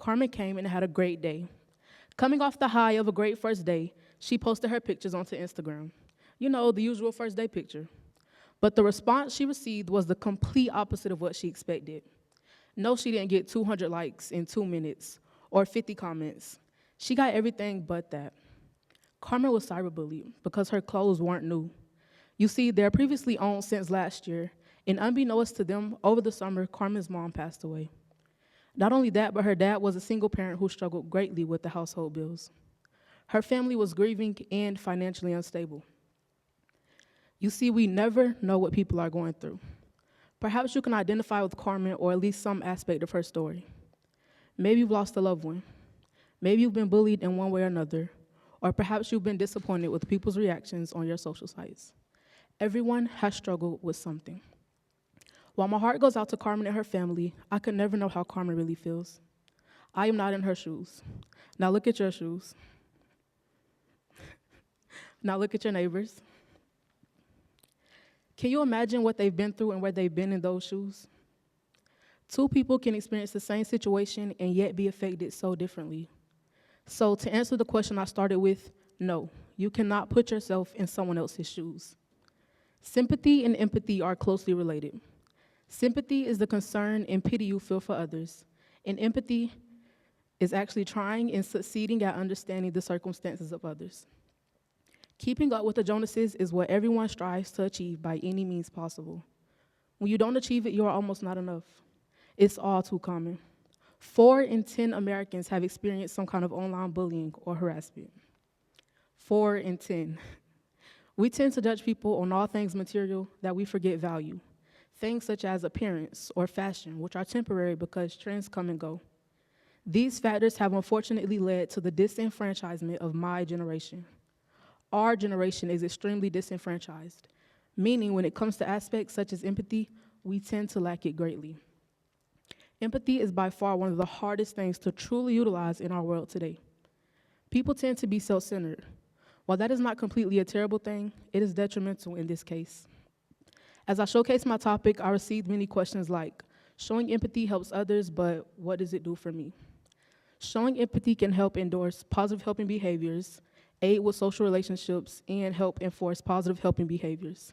Carmen came and had a great day. Coming off the high of a great first day, she posted her pictures onto Instagram. You know, the usual first day picture. But the response she received was the complete opposite of what she expected. No, she didn't get 200 likes in 2 minutes or 50 comments. She got everything but that. Carmen was cyberbullied because her clothes weren't new. You see, they're previously owned since last year, and unbeknownst to them, over the summer, Carmen's mom passed away. Not only that, but her dad was a single parent who struggled greatly with the household bills. Her family was grieving and financially unstable. You see, we never know what people are going through. Perhaps you can identify with Carmen or at least some aspect of her story. Maybe you've lost a loved one. Maybe you've been bullied in one way or another, or perhaps you've been disappointed with people's reactions on your social sites. Everyone has struggled with something. While my heart goes out to Carmen and her family, I could never know how Carmen really feels. I am not in her shoes. Now look at your shoes. Now look at your neighbors. Can you imagine what they've been through and where they've been in those shoes? Two people can experience the same situation and yet be affected so differently. So to answer the question I started with, no, you cannot put yourself in someone else's shoes. Sympathy and empathy are closely related. Sympathy is the concern and pity you feel for others, and empathy is actually trying and succeeding at understanding the circumstances of others. Keeping up with the Jonases is what everyone strives to achieve by any means possible. When you don't achieve it, you are almost not enough. It's all too common. 4 in 10 Americans have experienced some kind of online bullying or harassment. 4 in 10. We tend to judge people on all things material that we forget value. Things such as appearance or fashion, which are temporary because trends come and go. These factors have unfortunately led to the disenfranchisement of my generation. Our generation is extremely disenfranchised, meaning when it comes to aspects such as empathy, we tend to lack it greatly. Empathy is by far one of the hardest things to truly utilize in our world today. People tend to be self-centered. While that is not completely a terrible thing, it is detrimental in this case. As I showcase my topic, I received many questions like, showing empathy helps others, but what does it do for me? Showing empathy can help endorse positive helping behaviors, aid with social relationships, and help enforce positive helping behaviors.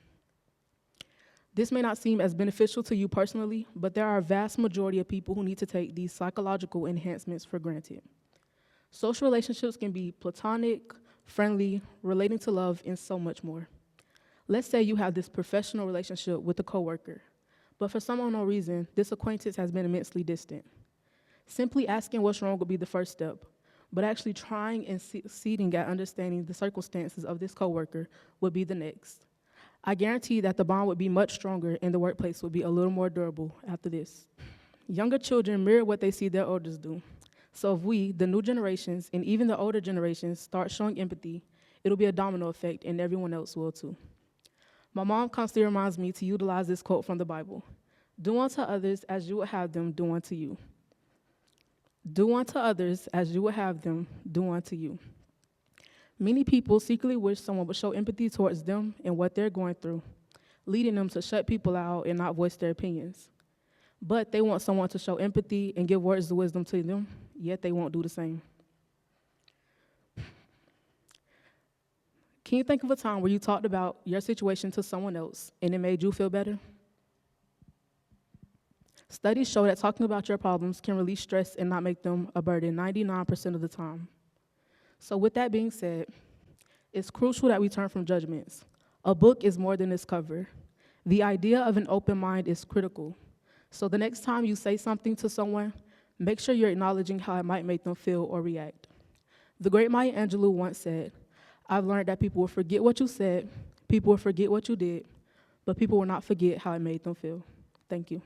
This may not seem as beneficial to you personally, but there are a vast majority of people who need to take these psychological enhancements for granted. Social relationships can be platonic, friendly, relating to love, and so much more. Let's say you have this professional relationship with a coworker, but for some unknown reason, this acquaintance has been immensely distant. Simply asking what's wrong would be the first step, but actually trying and succeeding at understanding the circumstances of this coworker would be the next. I guarantee that the bond would be much stronger and the workplace would be a little more durable after this. Younger children mirror what they see their elders do. So if we, the new generations, and even the older generations start showing empathy, it'll be a domino effect and everyone else will too. My mom constantly reminds me to utilize this quote from the Bible. Do unto others as you would have them do unto you. Do unto others as you would have them do unto you. Many people secretly wish someone would show empathy towards them and what they're going through, leading them to shut people out and not voice their opinions. But they want someone to show empathy and give words of wisdom to them, yet they won't do the same. Can you think of a time where you talked about your situation to someone else and it made you feel better? Studies show that talking about your problems can release stress and not make them a burden 99% of the time. So with that being said, it's crucial that we turn from judgments. A book is more than its cover. The idea of an open mind is critical. So the next time you say something to someone, make sure you're acknowledging how it might make them feel or react. The great Maya Angelou once said, I've learned that people will forget what you said, people will forget what you did, but people will not forget how it made them feel. Thank you.